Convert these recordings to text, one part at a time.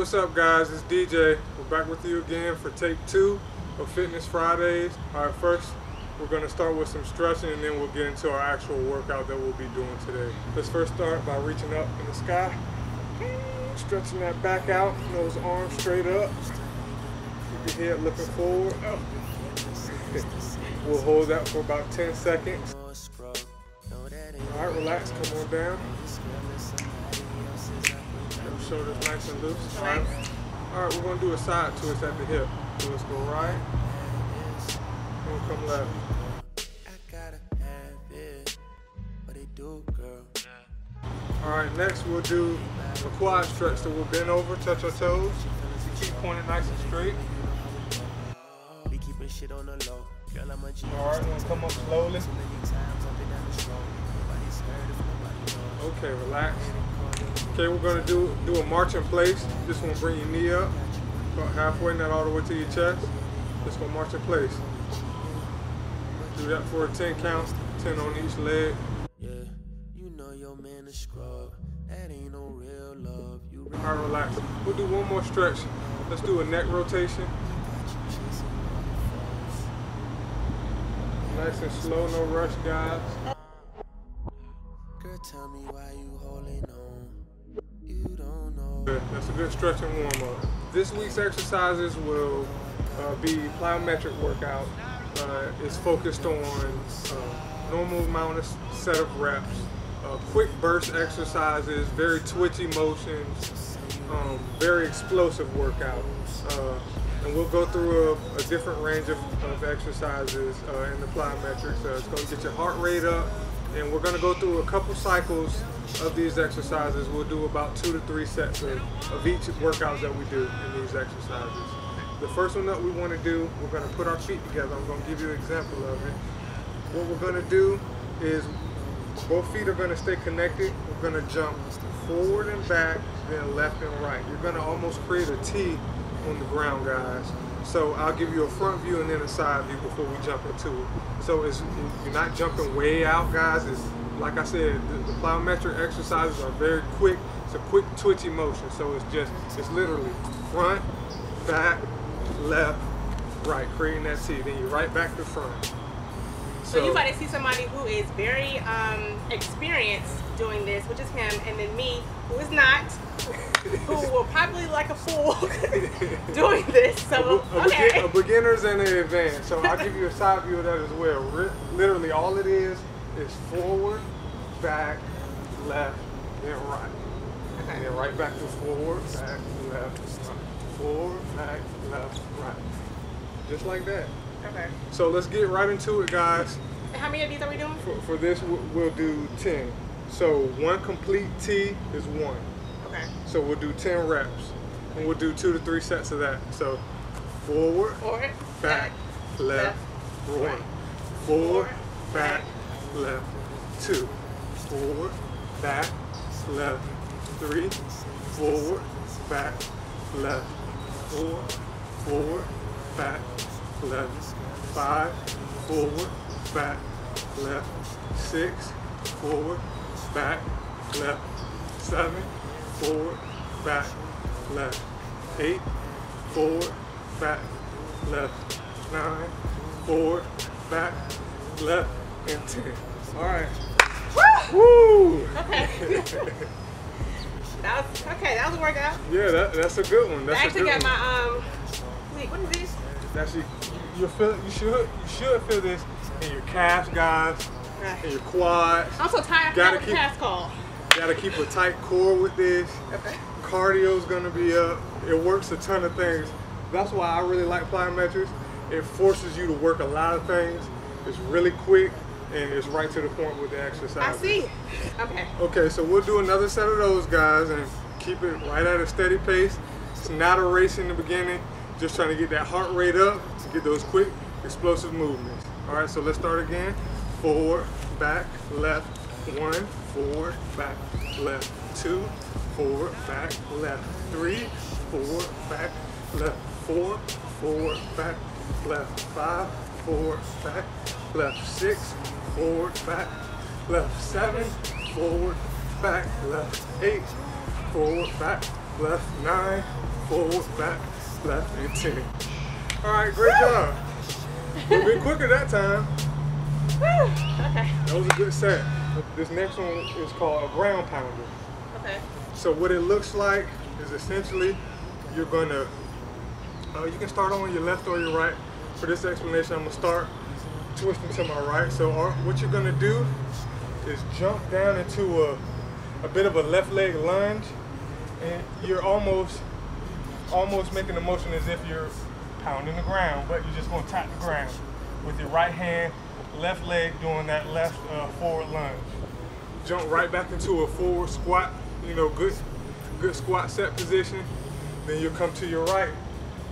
what's up guys, it's DJ. We're back with you again for take 2 of Fitness Fridays. Alright, first we're going to start with some stretching and then we'll get into our actual workout that we'll be doing today. Let's first start by reaching up in the sky, stretching that back out, those arms straight up, keep your head looking forward. We'll hold that for about 10 seconds. Alright, relax, come on down. Shoulders nice and loose. Alright, we're going to do a side twist at the hip. So let's go right, and we'll come left. Alright, next we'll do a quad stretch. So we'll bend over, touch our toes. Keep pointed nice and straight. Alright, we'll come up slowly. Okay, relax. Okay, we're going to do a march in place. Just want to bring your knee up, about halfway, not all the way to your chest. Just going to march in place. Do that for a 10 count, 10 on each leg. Yeah, you know your man is scrub. That ain't no real love. Alright, relax. We'll do one more stretch. Let's do a neck rotation. Nice and slow, no rush, guys. Girl, tell me why you holding on. You don't know. That's a good stretch and warm up. This week's exercises will be plyometric workout. It's focused on normal amount of set of reps, quick burst exercises, very twitchy motions, very explosive workout. And we'll go through a different range of exercises in the plyometrics. It's going to get your heart rate up, and we're going to go through a couple cycles of these exercises. We'll do about 2 to 3 sets of each workouts that we do in these exercises. The first one that we want to do, we're going to put our feet together. I'm going to give you an example of it. What we're going to do is both feet are going to stay connected. We're going to jump forward and back, then left and right. You're going to almost create a T on the ground, guys. So I'll give you a front view and then a side view before we jump into it. So you're not jumping way out, guys. It's like I said, the plyometric exercises are very quick. It's a quick twitchy motion. So it's literally front, back, left, right, creating that T. Then you're right back to front. So you about to see somebody who is very experienced doing this, which is him, and then me, who is not, who will probably look like a fool doing this. So a beginner's and an advanced. So I'll give you a side view of that as well. Literally all it is forward, back, left, then right. Okay. And then right back to forward, back, left, right. Forward, back, left, right. Just like that. Okay. So let's get right into it, guys. And how many of these are we doing? For this, we'll do 10. So one complete T is 1. Okay. So we'll do 10 reps, and we'll do 2 to 3 sets of that. So forward, back, left, right. Forward, back, left, 2. Forward, back, left, 3. Forward, back, left, 4. Forward, back, left, 5. Forward, back, left, 6. Forward, back, left, 7. Forward, back, left, 8. Forward, back, left, 9. Forward, back, left, and 10. All right. Woo! Okay. That was a workout. Yeah, that's a good one. That's I actually a good got one. my wait, what is this? Actually, you should feel this in your calves, guys, in your quads. I'm so tired. I forgot what the calves called. Gotta keep a tight core with this. Okay. Cardio's gonna be up. It works a ton of things. That's why I really like plyometrics. It forces you to work a lot of things. It's really quick and it's right to the point with the exercise. I see. Okay. Okay, so we'll do another set of those, guys, and keep it right at a steady pace. It's not a race in the beginning. Just trying to get that heart rate up, to get those quick, explosive movements. All right, so let's start again. Forward, back, left, 1. Forward, back, left, 2. Forward, back, left, 3. Forward, back, left, 4. Forward, back, left, 5. Forward, back, left, 6. Forward, back, left, 7. Forward, back, left, 8. Forward, back, left, 9, forward, back, left, and 10. All right, great job. A little bit quicker that time. Okay. That was a good set. This next one is called a ground pounder. Okay. So what it looks like is essentially you're gonna, you can start on your left or your right. For this explanation, I'm gonna start twisting to my right. So what you're gonna do is jump down into a bit of a left leg lunge, and you're almost making the motion as if you're pounding the ground, but you're just gonna tap the ground with your right hand, left leg doing that left forward lunge. Jump right back into a forward squat, you know, good squat set position. Then you'll come to your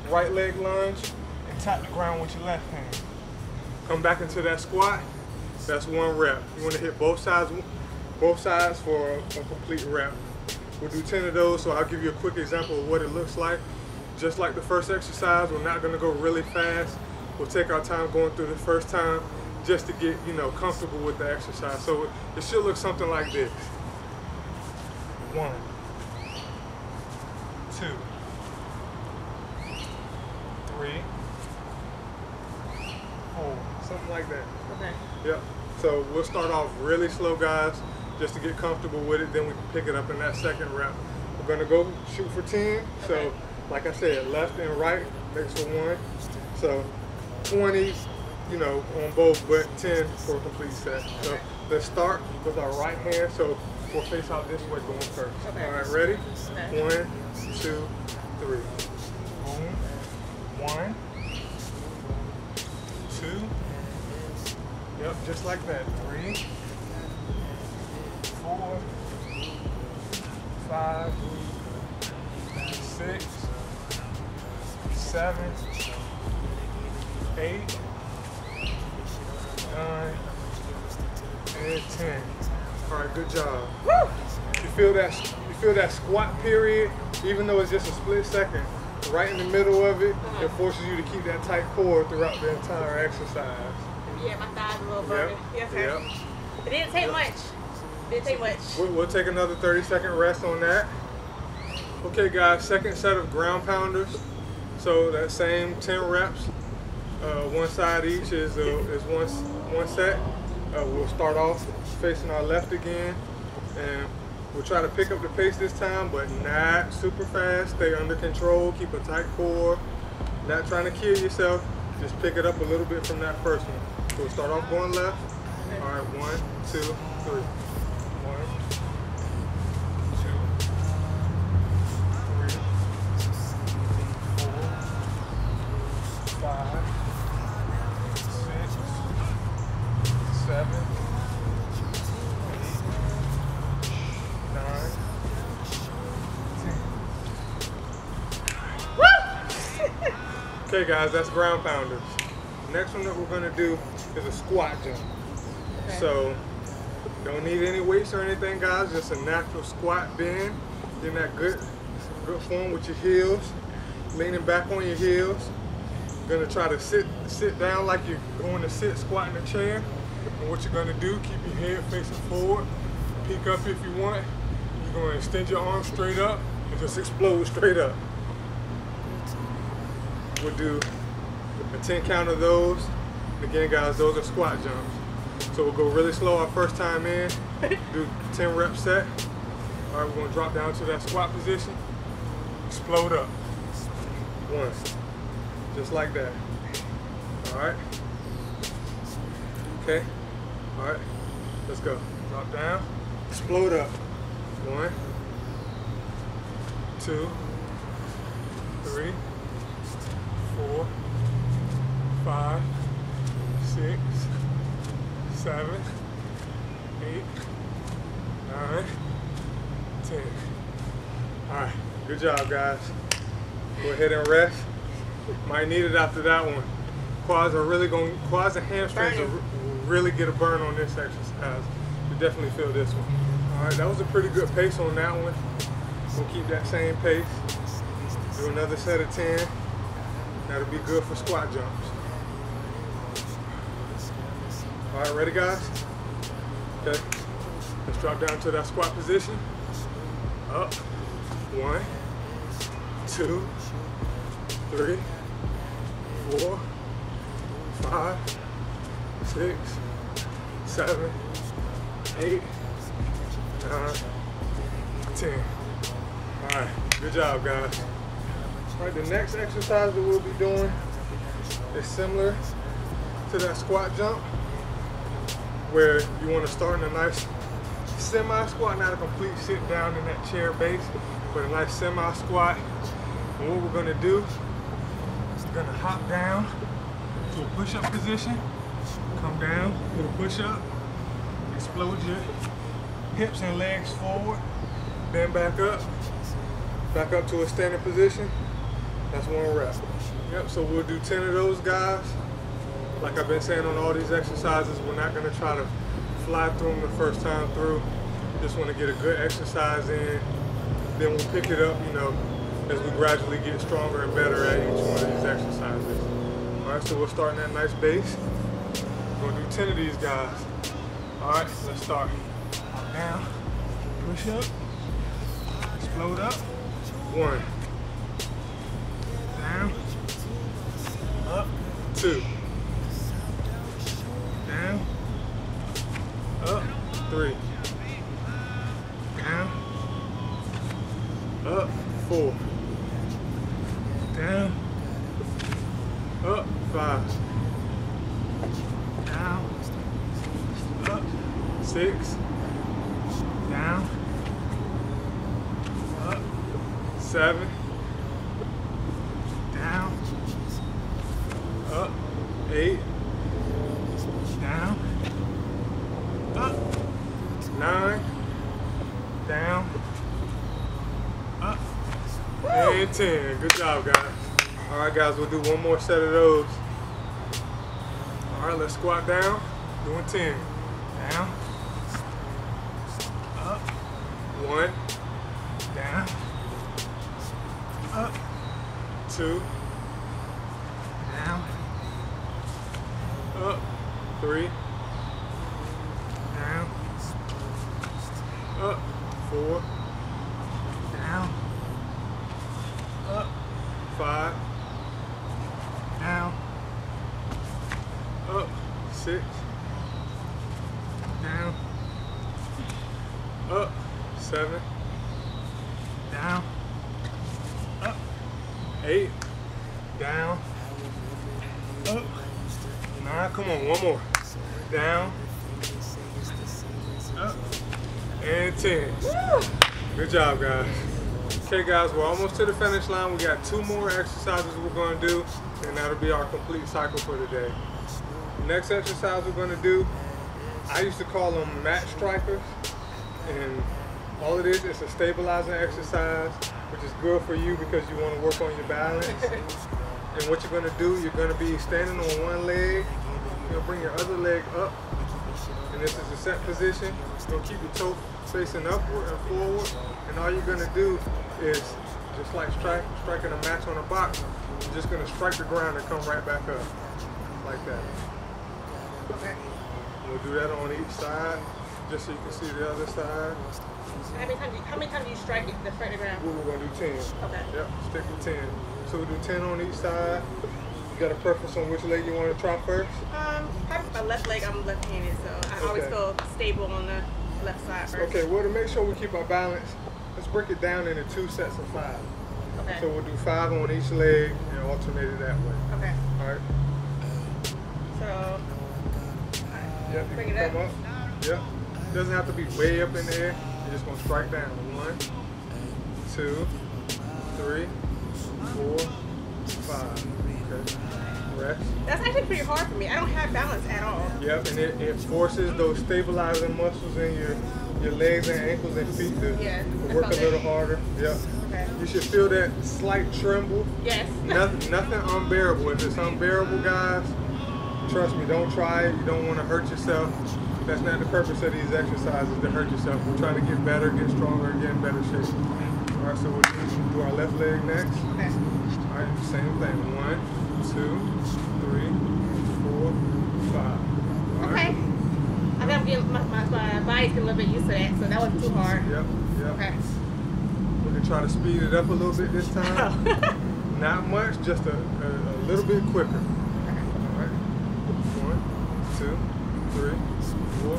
right leg lunge and tap the ground with your left hand. Come back into that squat. That's 1 rep. You want to hit both sides for a complete rep. We'll do 10 of those, so I'll give you a quick example of what it looks like. Just like the first exercise, we're not going to go really fast. We'll take our time going through the first time just to get, you know, comfortable with the exercise. So it should look something like this. 1, 2, 3, 4, something like that. Okay. Yep. So we'll start off really slow, guys, just to get comfortable with it. Then we can pick it up in that second rep. We're gonna go shoot for 10. Okay. So, like I said, left and right makes for 1. So 20, you know, on both, but 10 for a complete set. So let's start with our right hand. So we'll face out this way going first. Okay. All right, ready? Okay. 1, 2, 3. Boom. 1, 2. Yep, just like that. 3, 4, 5, 6, 7, 8, 9, and 10. All right, good job. Woo! You feel that squat period, even though it's just a split second, right in the middle of it, it forces you to keep that tight core throughout the entire exercise. Yeah, my thighs a little burning. Yes, sir. Yep. It didn't take much. Didn't take much. We'll take another 30-second rest on that. Okay, guys, second set of ground pounders. So that same 10 reps, 1 side each is one set. We'll start off facing our left again, and we'll try to pick up the pace this time, but not super fast. Stay under control, keep a tight core, not trying to kill yourself. Just pick it up a little bit from that first one. So we'll start off going left. All right, 1, 2, 3. 1, 2, 3, 4, 5, 6, 7, 8, 9, 10. Okay, guys, that's ground pounders. Next one that we're gonna do is a squat jump. Okay. So, don't need any weights or anything, guys. Just a natural squat bend. In that good form with your heels, leaning back on your heels. You're gonna try to sit down like you're going to sit, squat in a chair. And what you're gonna do, keep your head facing forward. Peek up if you want. You're gonna extend your arms straight up and just explode straight up. We'll do a 10 count of those. Again, guys, those are squat jumps. So we'll go really slow our first time in, do 10 rep set. All right, we're gonna drop down to that squat position, explode up. 1, just like that. All right. Okay, all right, let's go. Drop down, explode up. 1, 2, 3, 4, 5, 6, 7, 8, 9, 10. All right, good job, guys. Go ahead and rest. Might need it after that one. Quads and hamstrings will really get a burn on this exercise. You definitely feel this one. All right, that was a pretty good pace on that one. We'll keep that same pace. Do another set of 10. That'll be good for squat jumps. All right, ready, guys? Okay, let's drop down to that squat position. Up, 1, 2, 3, 4, 5, 6, 7, 8, 9, 10. Alright, good job, guys. Alright, the next exercise that we'll be doing is similar to that squat jump, where you want to start in a nice semi-squat, not a complete sit down in that chair base, but a nice semi-squat. And what we're going to do is we're going to hop down to a push-up position, come down, do a push-up, explode your hips and legs forward, then back up to a standing position. That's one rep. Yep, so we'll do 10 of those, guys. Like I've been saying on all these exercises, we're not going to try to fly through them the first time through. Just want to get a good exercise in. Then we'll pick it up, you know, as we gradually get stronger and better at each one of these exercises. All right, so we'll start in that nice base. We're going to do 10 of these, guys. All right, let's start. Down, push up, explode up. 1. Down, up, 2. Down, up, 3. Down, up, 4. Down, up, 5. Down, up, 6. Down, up, 7. Down, up, 8. Down, up, 9. Down, up, and 10. Good job, guys. All right, guys, we'll do one more set of those. All right, let's squat down, doing 10. Down, up, 1. Down, up, 2. Down, up, 3. Down, up, 4. Down, up, 5. Down, up, 6. Down, up, 7. Down, up, 8. Down, up, 9. Come on, one more. Down, up, and 10. Woo! Good job, guys. Okay, guys, we're almost to the finish line. We got 2 more exercises we're going to do, and that'll be our complete cycle for today. The next exercise we're going to do, I used to call them mat strikers, and all it is a stabilizing exercise, which is good for you because you want to work on your balance. And what you're going to do, you're going to be standing on one leg. You're going to bring your other leg up, and this is a set position. You're going to keep your toe facing upward and forward, and all you're going to do is, just like striking a match on a box, you're just going to strike the ground and come right back up, like that. Okay. We'll do that on each side, just so you can see the other side. How many times do you strike it, the front of the ground? We're going to do 10. Okay. Yep, stick with 10. So we'll do 10 on each side. You got a preference on which leg you want to try first? Probably my left leg. I'm left-handed, so I always feel stable on the left side first. Okay, well, to make sure we keep our balance, let's break it down into 2 sets of 5. Okay. So we'll do 5 on each leg and alternate it that way. Okay. All right. So, Yep, you bring can it come up. up. Yep. It doesn't have to be way up in the air. You're just going to strike down. 1, 2, 3, 4, 5. Okay. Rest. That's actually pretty hard for me. I don't have balance at all. Yep, and it forces those stabilizing muscles in your legs and ankles and feet to work a little harder. Yep. Okay. You should feel that slight tremble. Yes. Nothing unbearable. If it's unbearable, guys, trust me, don't try it. You don't want to hurt yourself. That's not the purpose of these exercises, to hurt yourself. We're trying to get better, get stronger, get in better shape. All right, so we'll do our left leg next. Okay. All right, same thing. 1, 2, 3, 4, 5. All right. Okay. I think I'm getting, my body's getting a little bit used to that, so that wasn't too hard. Yep. Okay. We can try to speed it up a little bit this time. Not much, just a little bit quicker. All right. 1, 2, 3, 4,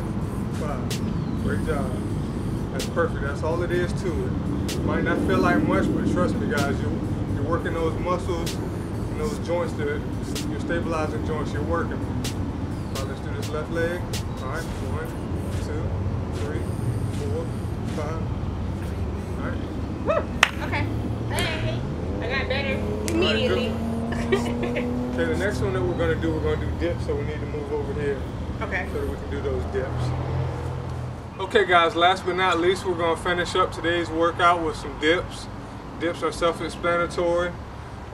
5. Great job. That's perfect. That's all it is to it. Might not feel like much, but trust me, guys, you're working those muscles and those joints, your stabilizing joints. You're working. All right, let's do this left leg. All right. 1, 2, 3, 4, 5. All right. Woo. Okay. Hey, I got better immediately. Right, okay, the next one that we're gonna do dips. So we need to move over here. Okay. So that we can do those dips. Okay guys, last but not least, we're going to finish up today's workout with some dips. Dips are self-explanatory.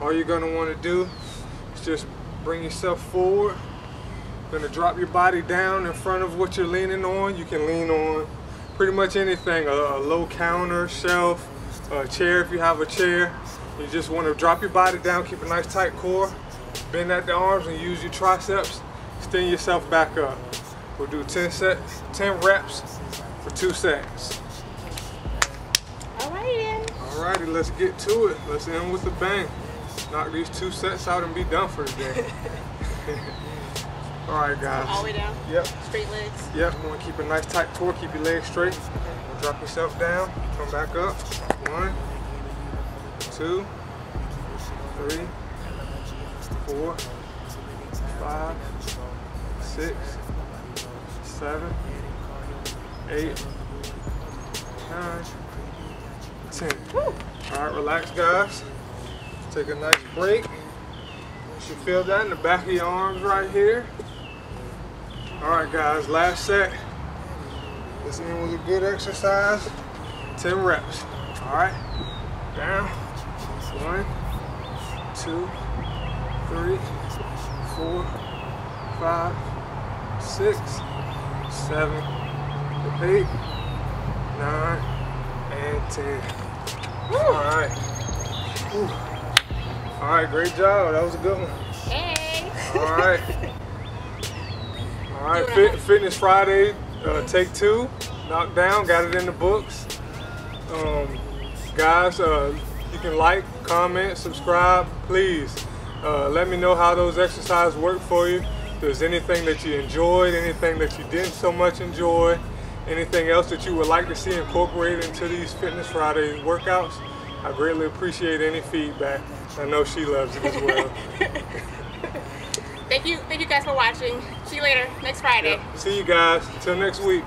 All you're going to want to do is just bring yourself forward. You're going to drop your body down in front of what you're leaning on. You can lean on pretty much anything, a low counter, shelf, a chair if you have a chair. You just want to drop your body down, keep a nice tight core, bend at the arms and use your triceps, extend yourself back up. We'll do 10 reps for 2 sets. Alrighty then. Alrighty, let's get to it. Let's end with a bang. Knock these 2 sets out and be done for the day. Alright guys. All the way down? Yep. Straight legs? Yep, you want to keep a nice tight core, keep your legs straight. Drop yourself down, come back up. 1, 2, 3, 4, 5, 6, 7, 8, 9, 10. Woo. All right, relax, guys. Take a nice break. You should feel that in the back of your arms right here. All right, guys, last set. This end was a good exercise. 10 reps. All right, down. 1, 2, 3, 4, 5, 6, 7, 8, 9, and 10. Woo. All right. Whew. All right, great job. That was a good one. Hey. All right. All right, Fitness Friday, take 2, knocked down, got it in the books. Guys, you can like, comment, subscribe, please. Let me know how those exercises work for you. If there's anything that you enjoyed, anything that you didn't so much enjoy, anything else that you would like to see incorporated into these Fitness Friday workouts, I greatly appreciate any feedback. I know she loves it as well. Thank you guys for watching. See you later next Friday. Yep. See you guys. Until next week.